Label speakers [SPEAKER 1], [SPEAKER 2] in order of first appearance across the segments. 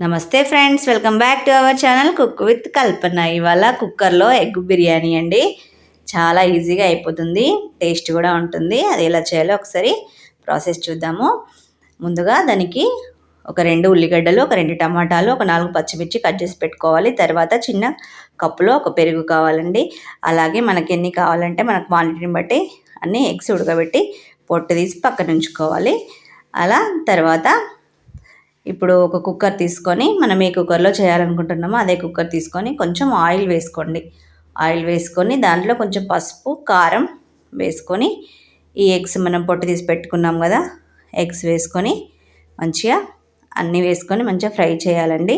[SPEAKER 1] నమస్తే friends, welcome back to our channel Cook with Kalpana. ఇవాళ కుక్కర్లో ఎగ్ బిర్యానీ అండి. చాలా ఈజీగా అయిపోతుంది, టేస్ట్ కూడా ఉంటుంది. అది ఎలా చేయాలో ఒకసారి ప్రాసెస్ చూద్దాము. ముందుగా దానికి ఒక 2 ఉల్లిగడ్డలు, ఒక 2 టమాటాలు, ఒక 4 పచ్చిమిర్చి కట్ చేసి పెట్టుకోవాలి. తర్వాత చిన్న కప్పులో ఒక పెరుగు కావాలండి. అలాగే మనకి ఎన్ని కావాలంటే మన క్వాంటిటీని బట్టి అన్ని ఎగ్స్ ఉడకబెట్టి పొట్టు తీసి పక్కన ఉంచుకోవాలి. అలా తర్వాత ఇప్పుడు ఒక కుక్కర్ తీసుకొని మనం ఏ కుక్కర్లో చేయాలనుకుంటున్నామో అదే కుక్కర్ తీసుకొని కొంచెం ఆయిల్ వేసుకోండి. ఆయిల్ వేసుకొని దాంట్లో కొంచెం పసుపు, కారం వేసుకొని ఈ ఎగ్స్ మనం పొట్టు తీసి పెట్టుకున్నాం కదా, ఎగ్స్ వేసుకొని మంచిగా అన్నీ వేసుకొని మంచిగా ఫ్రై చేయాలండి.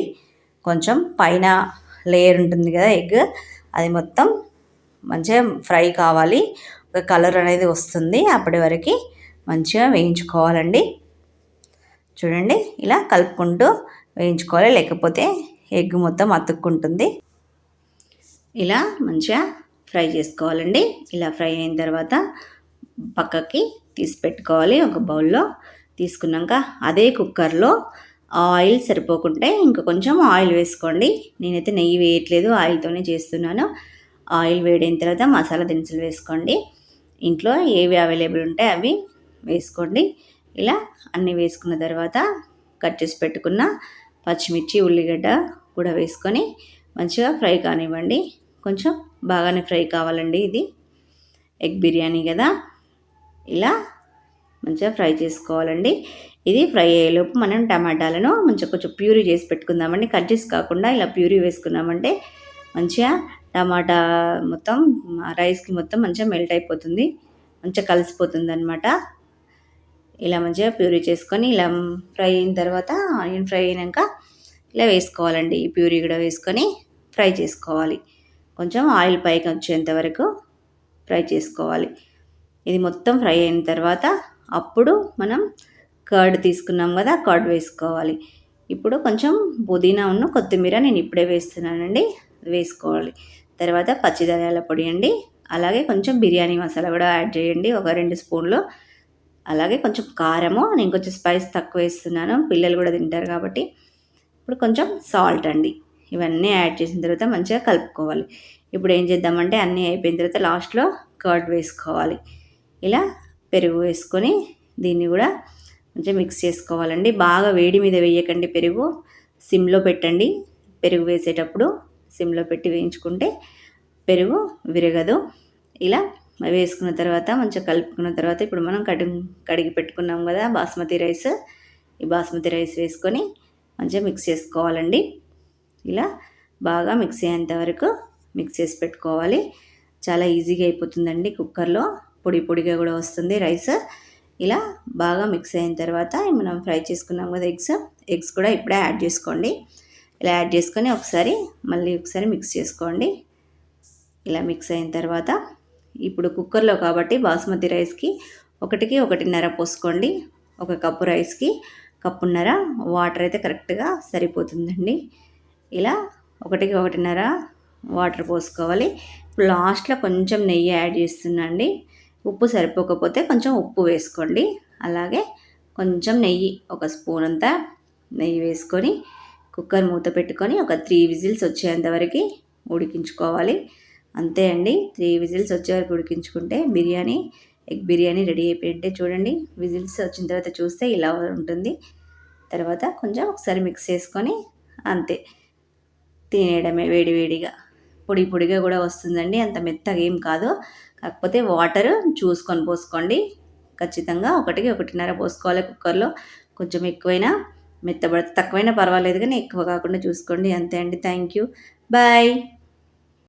[SPEAKER 1] కొంచెం పైన లేయర్ ఉంటుంది కదా ఎగ్, అది మొత్తం మంచిగా ఫ్రై కావాలి. ఒక కలర్ అనేది వస్తుంది, అప్పటి వరకు మంచిగా వేయించుకోవాలండి. చూడండి, ఇలా కలుపుకుంటూ వేయించుకోవాలి, లేకపోతే ఎగ్ మొత్తం అతుక్కుంటుంది. ఇలా మంచిగా ఫ్రై చేసుకోవాలండి. ఇలా ఫ్రై అయిన తర్వాత పక్కకి తీసి పెట్టుకోవాలి. ఒక బౌల్లో తీసుకున్నాక అదే కుక్కర్లో ఆయిల్ సరిపోకుంటే ఇంకా కొంచెం ఆయిల్ వేసుకోండి. నేనైతే నెయ్యి వేయట్లేదు, ఆయిల్తోనే చేస్తున్నాను. ఆయిల్ వేడైన తర్వాత మసాలా దినుసులు వేసుకోండి. ఇంట్లో ఏవి అవైలబుల్ ఉంటే అవి వేసుకోండి. ఇలా అన్నీ వేసుకున్న తర్వాత కట్ చేసి పెట్టుకున్న పచ్చిమిర్చి, ఉల్లిగడ్డ కూడా వేసుకొని మంచిగా ఫ్రై కానివ్వండి. కొంచెం బాగానే ఫ్రై కావాలండి, ఇది ఎగ్ బిర్యానీ కదా. ఇలా మంచిగా ఫ్రై చేసుకోవాలండి. ఇది ఫ్రై అయ్యేలోపు మనం టమాటాలను మంచిగా కొంచెం ప్యూరీ చేసి పెట్టుకుందామండి. కట్ చేసి కాకుండా ఇలా ప్యూరీ వేసుకున్నామంటే మంచిగా టమాటా మొత్తం రైస్కి మొత్తం మంచిగా మెల్ట్ అయిపోతుంది, మంచిగా కలిసిపోతుంది అనమాట. ఇలా మంచిగా ప్యూరీ చేసుకొని ఇలా ఫ్రై అయిన తర్వాత ఆనియన్ ఫ్రై అయినాక ఇలా వేసుకోవాలండి. ఈ ప్యూరీ కూడా వేసుకొని ఫ్రై చేసుకోవాలి. కొంచెం ఆయిల్ పైకి వచ్చేంత వరకు ఫ్రై చేసుకోవాలి. ఇది మొత్తం ఫ్రై అయిన తర్వాత అప్పుడు మనం కర్డ్ తీసుకున్నాం కదా, కర్డ్ వేసుకోవాలి. ఇప్పుడు కొంచెం పుదీనా ఉన్న కొత్తిమీర నేను ఇప్పుడే వేస్తున్నానండి, వేసుకోవాలి. తర్వాత పచ్చి ధనియాల పొడి అండి, అలాగే కొంచెం బిర్యానీ మసాలా కూడా యాడ్ చేయండి, ఒక 2 స్పూన్లు. అలాగే కొంచెం కారము, నేను కొంచెం స్పైస్ తక్కువ వేస్తున్నాను, పిల్లలు కూడా తింటారు కాబట్టి. ఇప్పుడు కొంచెం సాల్ట్ అండి. ఇవన్నీ యాడ్ చేసిన తర్వాత మంచిగా కలుపుకోవాలి. ఇప్పుడు ఏం చేద్దామంటే అన్నీ అయిపోయిన తర్వాత లాస్ట్లో కర్డ్ వేసుకోవాలి. ఇలా పెరుగు వేసుకొని దీన్ని కూడా మంచిగా మిక్స్ చేసుకోవాలండి. బాగా వేడి మీద వేయకండి, పెరుగు సిమ్లో పెట్టండి. పెరుగు వేసేటప్పుడు సిమ్లో పెట్టి వేయించుకుంటే పెరుగు విరగదు. ఇలా వేసుకున్న తర్వాత మంచిగా కలుపుకున్న తర్వాత ఇప్పుడు మనం కడిగి పెట్టుకున్నాం కదా బాస్మతి రైస్, ఈ బాస్మతి రైస్ వేసుకొని మంచిగా మిక్స్ చేసుకోవాలండి. ఇలా బాగా మిక్స్ అయ్యేంత వరకు మిక్స్ చేసి పెట్టుకోవాలి. చాలా ఈజీగా అయిపోతుందండి, కుక్కర్లో పొడి పొడిగా కూడా వస్తుంది రైస్. ఇలా బాగా మిక్స్ అయిన తర్వాత మనం ఫ్రై చేసుకున్నాం కదా ఎగ్స్ కూడా ఇప్పుడే యాడ్ చేసుకోండి. ఇలా యాడ్ చేసుకొని మళ్ళీ ఒకసారి మిక్స్ చేసుకోండి. ఇలా మిక్స్ అయిన తర్వాత ఇప్పుడు కుక్కర్లో కాబట్టి బాస్మతి రైస్కి 1కి 1.5 పోసుకోండి. 1 కప్పు రైస్కి 1.5 కప్పు వాటర్ అయితే కరెక్ట్గా సరిపోతుందండి. ఇలా 1కి 1.5 వాటర్ పోసుకోవాలి. ఇప్పుడు లాస్ట్లో కొంచెం నెయ్యి యాడ్ చేస్తున్నాండి. ఉప్పు సరిపోకపోతే కొంచెం ఉప్పు వేసుకోండి. అలాగే కొంచెం నెయ్యి, 1 స్పూన్ అంతా నెయ్యి వేసుకొని కుక్కర్ మూత పెట్టుకొని ఒక 3 విజిల్స్ వచ్చేంత వరకు ఉడికించుకోవాలి. అంతే అండి, 3 విజిల్స్ వచ్చే వరకు ఉడికించుకుంటే ఎగ్ బిర్యానీ రెడీ అయిపోయింటే చూడండి. విజిల్స్ వచ్చిన తర్వాత చూస్తే ఇలా ఉంటుంది. తర్వాత కొంచెం ఒకసారి మిక్స్ చేసుకొని అంతే తినేయడమే, వేడివేడిగా. పొడి పొడిగా కూడా వస్తుందండి, అంత మెత్తగా ఏం కాదు. కాకపోతే వాటర్ చూసుకొని పోసుకోండి. ఖచ్చితంగా 1కి 1.5 పోసుకోవాలి కుక్కర్లో. కొంచెం ఎక్కువైనా మెత్తబడితే, తక్కువైనా పర్వాలేదు కానీ ఎక్కువ కాకుండా చూసుకోండి. అంతే అండి, థ్యాంక్ యూ, బాయ్.